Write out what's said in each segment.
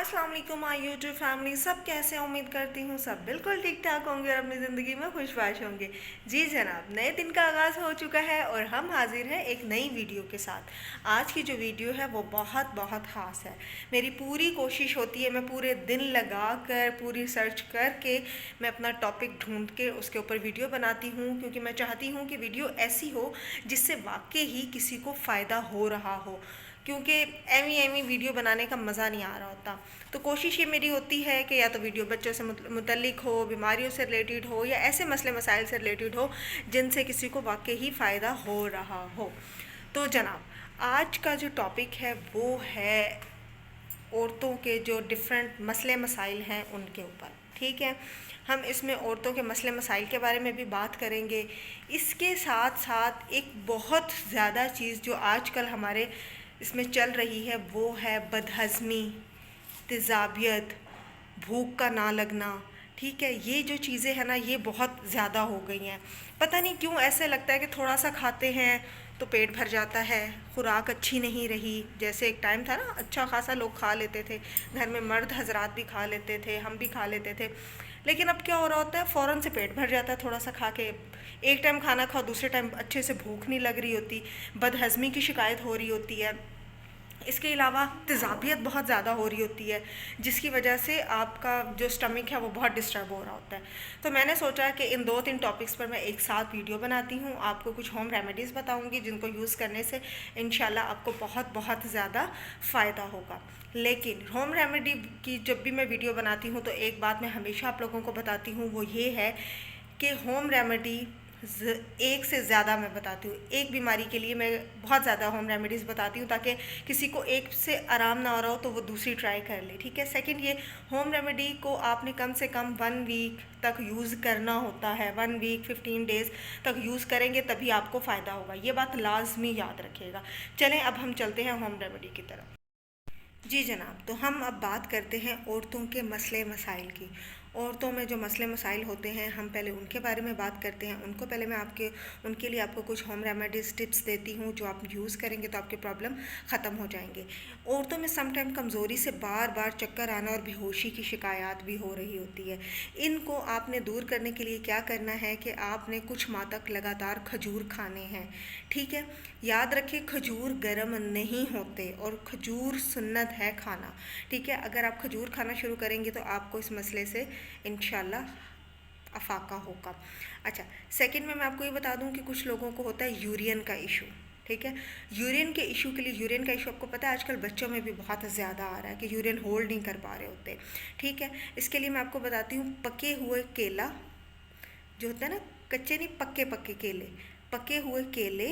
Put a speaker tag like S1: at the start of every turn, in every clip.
S1: अस्सलाम वालेकुम my YouTube family. सब कैसे हैं? उम्मीद करती हूँ सब बिल्कुल ठीक ठाक होंगे और अपनी ज़िंदगी में खुशबाश होंगे। जी जनाब, नए दिन का आगाज़ हो चुका है और हम हाजिर हैं एक नई वीडियो के साथ। आज की जो वीडियो है वो बहुत बहुत ख़ास है। मेरी पूरी कोशिश होती है, मैं पूरे दिन लगा कर पूरी सर्च करके मैं अपना टॉपिक ढूंढ के उसके ऊपर वीडियो बनाती हूँ, क्योंकि मैं चाहती हूँ कि वीडियो ऐसी हो जिससे वाकई ही किसी को फ़ायदा हो रहा हो, क्योंकि एवी एवी वीडियो बनाने का मज़ा नहीं आ रहा होता। तो कोशिश ये मेरी होती है कि या तो वीडियो बच्चों से मुतल्लिक हो, बीमारियों से रिलेटेड हो, या ऐसे मसले मसाइल से रिलेटेड हो जिनसे किसी को वाकई ही फ़ायदा हो रहा हो। तो जनाब, आज का जो टॉपिक है वो है औरतों के जो डिफरेंट मसले मसाइल हैं उनके ऊपर। ठीक है, हम इसमें औरतों के मसले मसाइल के बारे में भी बात करेंगे। इसके साथ साथ एक बहुत ज़्यादा चीज़ जो आजकल हमारे इसमें चल रही है वो है बदहज़मी, तेज़ाबियत, भूख का ना लगना। ठीक है, ये जो चीज़ें हैं ना, ये बहुत ज़्यादा हो गई हैं। पता नहीं क्यों ऐसे लगता है कि थोड़ा सा खाते हैं तो पेट भर जाता है, खुराक अच्छी नहीं रही। जैसे एक टाइम था ना, अच्छा खासा लोग खा लेते थे, घर में मर्द हजरात भी खा लेते थे, हम भी खा लेते थे। लेकिन अब क्या हो रहा होता है, फ़ौरन से पेट भर जाता है थोड़ा सा खा के। एक टाइम खाना खाओ, दूसरे टाइम अच्छे से भूख नहीं लग रही होती, बदहज़मी की शिकायत हो रही होती है। इसके अलावा तेज़ाबियत बहुत ज़्यादा हो रही होती है, जिसकी वजह से आपका जो स्टमक है वो बहुत डिस्टर्ब हो रहा होता है। तो मैंने सोचा कि इन 2-3 टॉपिक्स पर मैं एक साथ वीडियो बनाती हूँ, आपको कुछ होम रेमेडीज़ बताऊँगी जिनको यूज़ करने से इंशाल्लाह आपको बहुत बहुत ज़्यादा फ़ायदा होगा। लेकिन होम रेमेडी की जब भी मैं वीडियो बनाती हूँ तो एक बात मैं हमेशा आप लोगों को बताती हूँ, वो ये है कि होम रेमेडी एक से ज़्यादा मैं बताती हूँ। एक बीमारी के लिए मैं बहुत ज़्यादा होम रेमेडीज़ बताती हूँ, ताकि किसी को एक से आराम ना हो रहा हो तो वो दूसरी ट्राई कर ले। ठीक है, सेकंड, ये होम रेमेडी को आपने कम से कम 1 वीक तक यूज़ करना होता है। 1 वीक 15 डेज़ तक यूज़ करेंगे तभी आपको फ़ायदा होगा, ये बात लाजमी याद रखिएगा। चलें अब हम चलते हैं होम रेमेडी की तरफ। जी जनाब, तो हम अब बात करते हैं औरतों के मसले मसाइल की। औरतों में जो मसले मसाइल होते हैं, हम पहले उनके बारे में बात करते हैं। उनको पहले मैं उनके लिए आपको कुछ होम रेमेडीज़ टिप्स देती हूँ, जो आप यूज़ करेंगे तो आपके प्रॉब्लम ख़त्म हो जाएंगे। औरतों में समटाइम कमज़ोरी से बार बार चक्कर आना और बेहोशी की शिकायत भी हो रही होती है। इनको आपने दूर करने के लिए क्या करना है कि आपने कुछ माह तक लगातार खजूर खाने हैं। ठीक है, याद रखें, खजूर गर्म नहीं होते और खजूर सुन्नत है खाना। ठीक है, अगर आप खजूर खाना शुरू करेंगे तो आपको इस मसले से इंशाल्लाह अफाका होगा। अच्छा, सेकंड में मैं आपको ये बता दूं कि कुछ लोगों को होता है यूरियन का इशू। ठीक है, यूरियन के इशू के लिए, यूरियन का इशू आपको पता है आजकल बच्चों में भी बहुत ज़्यादा आ रहा है कि यूरियन होल्ड नहीं कर पा रहे होते। ठीक है, इसके लिए मैं आपको बताती हूँ, पके हुए केला जो होता है ना, कच्चे नहीं, पक्के पक्के केले, पके हुए केले,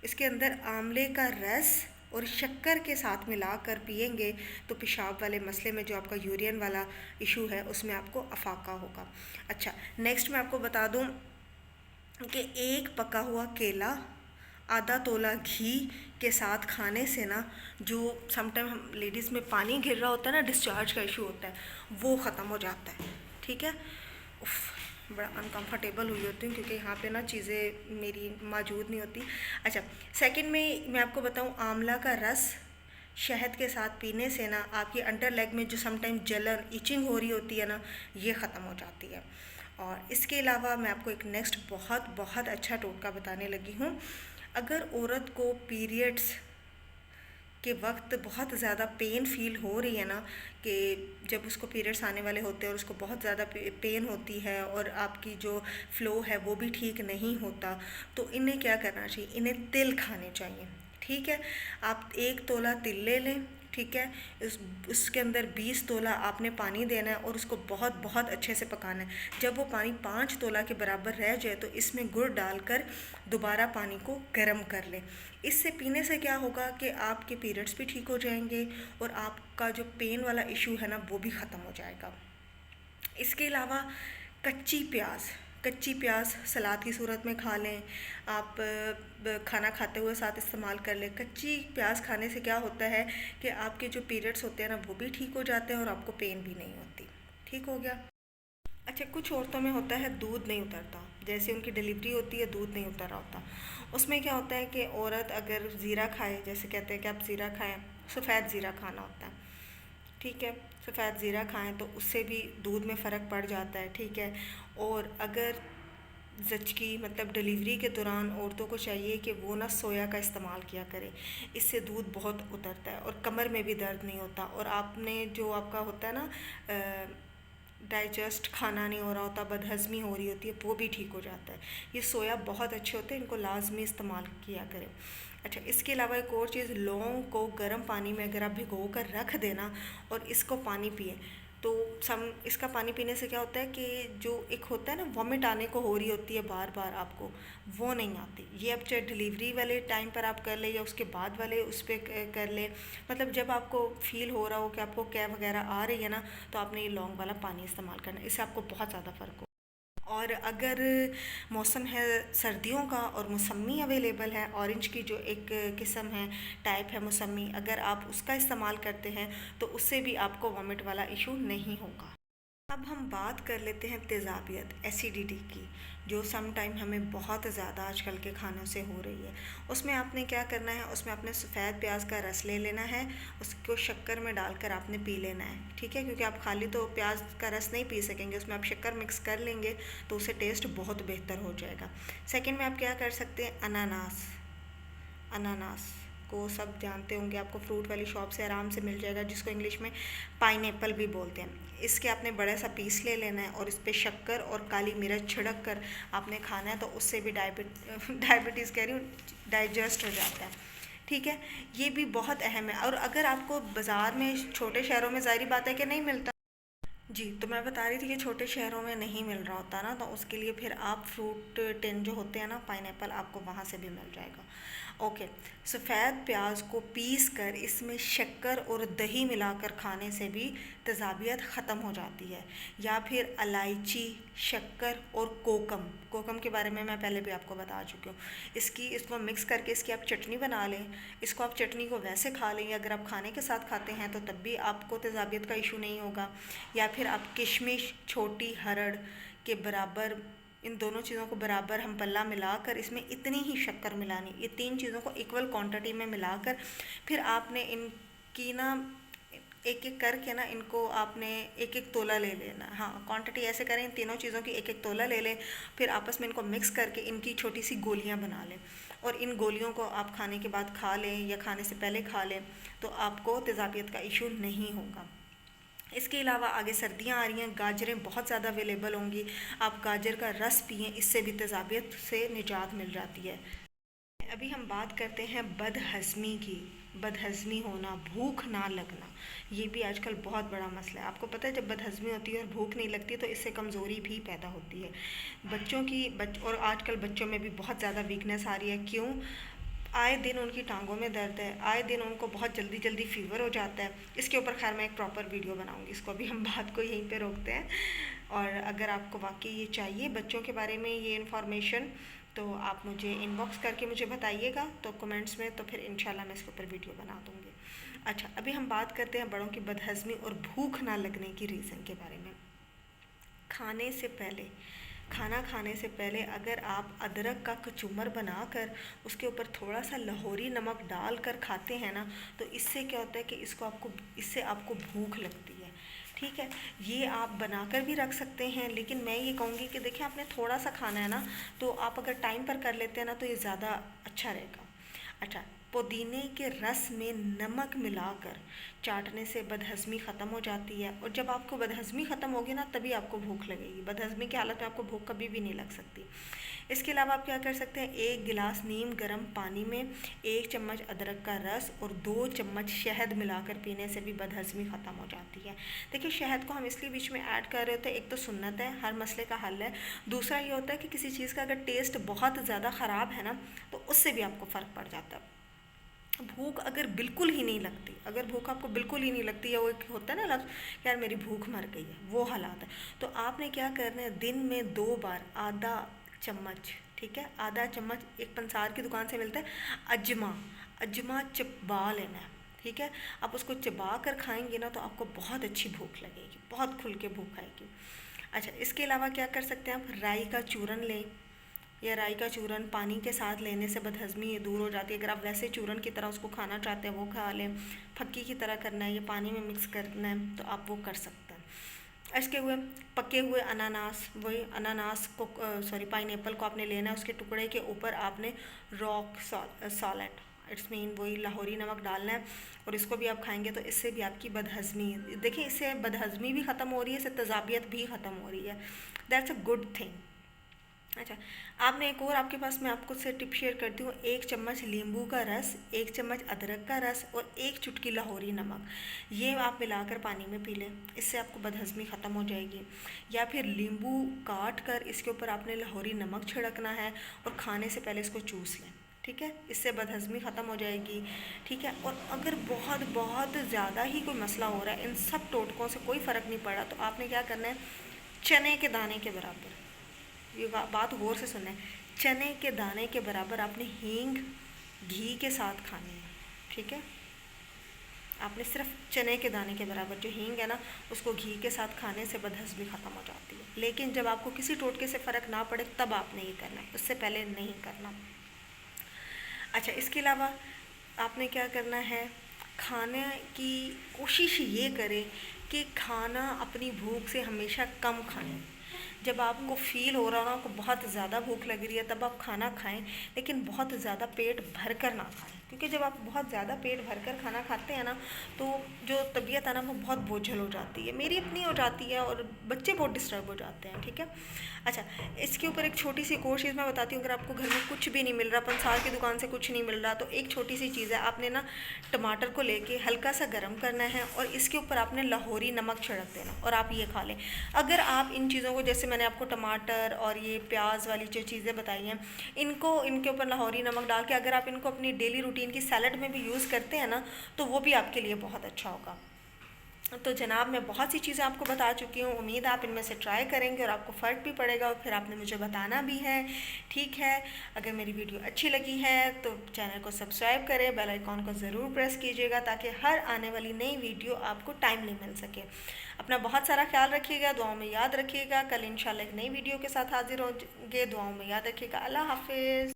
S1: इसके अंदर आंवले का रस और शक्कर के साथ मिलाकर पिएंगे तो पेशाब वाले मसले में, जो आपका यूरियन वाला इशू है, उसमें आपको अफाका होगा। अच्छा, नेक्स्ट मैं आपको बता दूं कि एक पका हुआ केला आधा तोला घी के साथ खाने से ना, जो समटाइम हम लेडीज़ में पानी गिर रहा होता है ना, डिस्चार्ज का इशू होता है, वो ख़त्म हो जाता है। ठीक है, उफ, बड़ा अनकंफर्टेबल हुई होती हूँ क्योंकि यहाँ पे ना चीज़ें मेरी मौजूद नहीं होती। अच्छा, सेकंड में मैं आपको बताऊँ, आंवला का रस शहद के साथ पीने से ना आपकी अंडर लेग में जो समटाइम जलन, इचिंग हो रही होती है ना, ये ख़त्म हो जाती है। और इसके अलावा मैं आपको एक नेक्स्ट बहुत बहुत अच्छा टोटका बताने लगी हूँ। अगर औरत को पीरियड्स के वक्त बहुत ज़्यादा पेन फील हो रही है ना, कि जब उसको पीरियड्स आने वाले होते हैं और उसको बहुत ज़्यादा पेन होती है और आपकी जो फ़्लो है वो भी ठीक नहीं होता, तो इन्हें क्या करना चाहिए, इन्हें तिल खाने चाहिए। ठीक है, आप 1 तोला तिल ले लें। ठीक है, उसके अंदर 20 तोला आपने पानी देना है और उसको बहुत बहुत अच्छे से पकाना है। जब वो पानी 5 तोला के बराबर रह जाए तो इसमें गुड़ डालकर दोबारा पानी को गर्म कर लें। इससे पीने से क्या होगा कि आपके पीरियड्स भी ठीक हो जाएंगे और आपका जो पेन वाला इशू है ना, वो भी ख़त्म हो जाएगा। इसके अलावा कच्ची प्याज, कच्ची प्याज सलाद की सूरत में खा लें आप, खाना खाते हुए साथ इस्तेमाल कर लें। कच्ची प्याज खाने से क्या होता है कि आपके जो पीरियड्स होते हैं ना, वो भी ठीक हो जाते हैं और आपको पेन भी नहीं होती। ठीक हो गया। अच्छा, कुछ औरतों में होता है दूध नहीं उतरता, जैसे उनकी डिलीवरी होती है दूध नहीं उतर रहा होता। उसमें क्या होता है कि औरत अगर ज़ीरा खाए, जैसे कहते हैं कि आप ज़ीरा खाएं, सफ़ेद ज़ीरा खाना होता है। ठीक है। सफ़ेद ज़ीरा खाएं तो उससे भी दूध में फ़र्क पड़ जाता है, ठीक है। और अगर ज़चकी मतलब डिलीवरी के दौरान औरतों को चाहिए कि वो ना सोया का इस्तेमाल किया करें, इससे दूध बहुत उतरता है और कमर में भी दर्द नहीं होता, और आपने जो आपका होता है ना डाइजेस्ट खाना नहीं हो रहा होता, बदहज़मी हो रही होती है, वो भी ठीक हो जाता है। ये सोया बहुत अच्छे होते हैं, इनको लाजमी इस्तेमाल किया करें। अच्छा, इसके अलावा एक और चीज़, लौंग को गर्म पानी में अगर आप भिगो कर रख देना और इसको पानी पिए तो इसका पानी पीने से क्या होता है कि जो एक होता है ना वॉमिट आने को हो रही होती है बार बार आपको, वो नहीं आती। ये अब चाहे डिलीवरी वाले टाइम पर आप कर ले या उसके बाद वाले उस पर कर ले, मतलब जब आपको फील हो रहा हो कि आपको कैब वगैरह आ रही है ना, तो आपने ये लौंग वाला पानी इस्तेमाल करना है, इससे आपको बहुत ज़्यादा फ़र्क हो। और अगर मौसम है सर्दियों का और मौसमी अवेलेबल है, ऑरेंज की जो एक किस्म है, टाइप है मौसमी, अगर आप उसका इस्तेमाल करते हैं तो उससे भी आपको वॉमिट वाला इशू नहीं होगा। अब हम बात कर लेते हैं तेज़ाबियत, एसिडिटी की, जो सम टाइम हमें बहुत ज़्यादा आजकल के खानों से हो रही है। उसमें आपने क्या करना है, उसमें आपने सफ़ेद प्याज का रस ले लेना है, उसको शक्कर में डालकर आपने पी लेना है, ठीक है। क्योंकि आप खाली तो प्याज का रस नहीं पी सकेंगे, उसमें आप शक्कर मिक्स कर लेंगे तो उससे टेस्ट बहुत बेहतर हो जाएगा। सेकेंड में आप क्या कर सकते हैं, अनानास। अनानास को सब जानते होंगे, आपको फ्रूट वाली शॉप से आराम से मिल जाएगा, जिसको इंग्लिश में पाइनएप्पल भी बोलते हैं। इसके आपने बड़ा सा पीस ले लेना है और इस पर शक्कर और काली मिर्च छिड़क कर आपने खाना है, तो उससे भी डायबिटीज़ कह रही हूँ, डाइजेस्ट हो जाता है, ठीक है। ये भी बहुत अहम है। और अगर आपको बाज़ार में छोटे शहरों में ज़ाहिर बात है कि नहीं मिलता, जी, तो मैं बता रही थी कि छोटे शहरों में नहीं मिल रहा होता ना, तो उसके लिए फिर आप फ्रूट टिन जो होते हैं ना, पाइनएप्पल, आपको वहाँ से भी मिल जाएगा। ओके, सफ़ेद प्याज को पीस कर इसमें शक्कर और दही मिलाकर खाने से भी तेज़ाबियत ख़त्म हो जाती है। या फिर इलायची, शक्कर और कोकम, कोकम के बारे में मैं पहले भी आपको बता चुकी हूँ। इसको मिक्स करके इसकी आप चटनी बना लें, इसको आप चटनी को वैसे खा लें, अगर आप खाने के साथ खाते हैं तो तब भी आपको तेज़ाबियत का इशू नहीं होगा। या फिर आप किशमिश, छोटी हरड़ के बराबर, इन दोनों चीज़ों को बराबर हम पल्ला मिलाकर इसमें इतनी ही शक्कर मिलानी, ये तीन चीज़ों को इक्वल क्वांटिटी में मिलाकर फिर आपने इनकी ना एक एक करके ना इनको आपने एक एक तोला ले लेना। हाँ, क्वांटिटी ऐसे करें, इन तीनों चीज़ों की एक एक तोला ले लें, फिर आपस में इनको मिक्स करके इनकी छोटी सी गोलियां बना लें, और इन गोलियों को आप खाने के बाद खा लें या खाने से पहले खा लें, तो आपको तेज़ाबियत का इशू नहीं होगा। इसके अलावा आगे सर्दियां आ रही हैं, गाजरें बहुत ज़्यादा अवेलेबल होंगी, आप गाजर का रस पिएं, इससे भी तेज़ाबियत से निजात मिल जाती है। अभी हम बात करते हैं बदहज़मी की। बदहज़मी होना, भूख ना लगना, ये भी आजकल बहुत बड़ा मसला है। आपको पता है जब बदहज़मी होती है और भूख नहीं लगती तो इससे कमज़ोरी भी पैदा होती है बच्चों की। और आजकल बच्चों में भी बहुत ज़्यादा वीकनेस आ रही है। क्यों? आए दिन उनकी टांगों में दर्द है, आए दिन उनको बहुत जल्दी जल्दी फ़ीवर हो जाता है। इसके ऊपर खैर मैं एक प्रॉपर वीडियो बनाऊंगी, इसको अभी हम बात को यहीं पे रोकते हैं। और अगर आपको वाकई ये चाहिए बच्चों के बारे में ये इन्फॉर्मेशन, तो आप मुझे इनबॉक्स करके मुझे बताइएगा तो कमेंट्स में, तो फिर इंशाल्लाह मैं इसके ऊपर वीडियो बना दूँगी। अच्छा, अभी हम बात करते हैं बड़ों की बदहज़मी और भूख ना लगने की रीज़न के बारे में। खाने से पहले, खाना खाने से पहले अगर आप अदरक का कचूमर बनाकर उसके ऊपर थोड़ा सा लाहौरी नमक डाल कर खाते हैं ना, तो इससे क्या होता है कि इससे आपको भूख लगती है, ठीक है। ये आप बनाकर भी रख सकते हैं, लेकिन मैं ये कहूँगी कि देखिए आपने थोड़ा सा खाना है ना, तो आप अगर टाइम पर कर लेते हैं ना तो ये ज़्यादा अच्छा रहेगा। अच्छा, पुदीने के रस में नमक मिलाकर चाटने से बदहज़मी ख़त्म हो जाती है, और जब आपको बदहज़मी ख़त्म होगी ना तभी आपको भूख लगेगी। बदहज़मी की हालत में आपको भूख कभी भी नहीं लग सकती। इसके अलावा आप क्या कर सकते हैं, 1 गिलास नीम गर्म पानी में 1 चम्मच अदरक का रस और 2 चम्मच शहद मिलाकर पीने से भी बदहज़मी ख़त्म हो जाती है। देखिए, शहद को हम इसलिए बीच में ऐड कर रहे होते हैं, एक तो सुन्नत है, हर मसले का हल है। दूसरा ये होता है कि किसी चीज़ का अगर टेस्ट बहुत ज़्यादा ख़राब है ना, तो उससे भी आपको फ़र्क पड़ जाता है। भूख अगर बिल्कुल ही नहीं लगती, अगर भूख आपको बिल्कुल ही नहीं लगती, या वो एक होता है ना लफ्ज़ यार मेरी भूख मर गई है, वो हालात है, तो आपने क्या करना है, दिन में 2 बार आधा चम्मच, ठीक है, आधा चम्मच, एक पंसार की दुकान से मिलता है अजमा, अजमा चबा लेना है, ठीक है। आप उसको चबा कर खाएंगे ना तो आपको बहुत अच्छी भूख लगेगी, बहुत खुल के भूख आएगी। अच्छा, इसके अलावा क्या कर सकते हैं आप, राई का चूरन लें, या राई का चूरन पानी के साथ लेने से बदहज़मी दूर हो जाती है। अगर आप वैसे चूरन की तरह उसको खाना चाहते हैं वो खा लें, फक्की की तरह करना है या पानी में मिक्स करना है तो आप वो कर सकते हैं। इसके हुए पके हुए अनानास, वही अनानास को पाइनएप्पल को आपने लेना है, उसके टुकड़े के ऊपर आपने रॉक सॉल्ट इट्स मीन वही लाहौरी नमक डालना है और इसको भी आप खाएंगे तो इससे भी आपकी बदहज़मी, देखिए इससे बदहज़मी भी ख़त्म हो रही है, इससे तज़ाबियत भी ख़त्म हो रही है। That's a good thing. अच्छा, आपने एक और आपके पास मैं आपको से टिप शेयर करती हूँ। 1 चम्मच नींबू का रस, 1 चम्मच अदरक का रस और 1 चुटकी लाहौरी नमक, ये आप मिलाकर पानी में पी लें, इससे आपको बदहज़मी ख़त्म हो जाएगी। या फिर नींबू काट कर इसके ऊपर आपने लाहौरी नमक छिड़कना है और खाने से पहले इसको चूस लें, ठीक है, इससे बदहज़मी ख़त्म हो जाएगी, ठीक है। और अगर बहुत बहुत ज़्यादा ही कोई मसला हो रहा है, इन सब टोटकों से कोई फ़र्क नहीं पड़ा, तो आपने क्या करना है, चने के दाने के बराबर, ये बात गौर से सुनना है, चने के दाने के बराबर आपने हींग घी के साथ खानी है, ठीक है। आपने सिर्फ चने के दाने के बराबर जो हींग है ना, उसको घी के साथ खाने से बदहज़मी ख़त्म हो जाती है। लेकिन जब आपको किसी टोटके से फ़र्क ना पड़े तब आपने ये करना है, उससे पहले नहीं करना। अच्छा, इसके अलावा आपने क्या करना है, खाने की कोशिश ये करें कि खाना अपनी भूख से हमेशा कम खाएं। जब आपको फ़ील हो रहा हो ना, आपको बहुत ज़्यादा भूख लग रही है, तब आप खाना खाएं, लेकिन बहुत ज़्यादा पेट भर कर ना खाएं, क्योंकि जब आप बहुत ज़्यादा पेट भर कर खाना खाते हैं ना, तो जो तबीयत है ना वो बहुत बोझल हो जाती है, मेरी अपनी हो जाती है और बच्चे बहुत डिस्टर्ब हो जाते हैं, ठीक है। अच्छा, इसके ऊपर एक छोटी सी एक और चीज़ मैं बताती हूँ। अगर आपको घर में कुछ भी नहीं मिल रहा, पंसार की दुकान से कुछ नहीं मिल रहा, तो एक छोटी सी चीज़ है, आपने ना टमाटर को लेके हल्का सा गर्म करना है और इसके ऊपर आपने लाहौरी नमक छिड़क देना और आप ये खा लें। अगर आप इन चीज़ों को, जैसे मैंने आपको टमाटर और ये प्याज वाली जो चीज़ें बताई हैं, इनको इनके ऊपर लाहौरी नमक डाल के अगर आप इनको अपनी डेली रूटीन की सैलड में भी यूज़ करते हैं ना, तो वो भी आपके लिए बहुत अच्छा होगा। तो जनाब, मैं बहुत सी चीज़ें आपको बता चुकी हूँ, उम्मीद आप इनमें से ट्राई करेंगे और आपको फ़र्क भी पड़ेगा और फिर आपने मुझे बताना भी है, ठीक है। अगर मेरी वीडियो अच्छी लगी है तो चैनल को सब्सक्राइब करें, बेल आइकॉन को ज़रूर प्रेस कीजिएगा ताकि हर आने वाली नई वीडियो आपको टाइमली मिल सके। अपना बहुत सारा ख्याल रखिएगा, दुआओं में याद रखिएगा। कल इंशाल्लाह एक नई वीडियो के साथ हाजिर होंगे, दुआओं में याद रखिएगा। अल्लाह हाफिज़।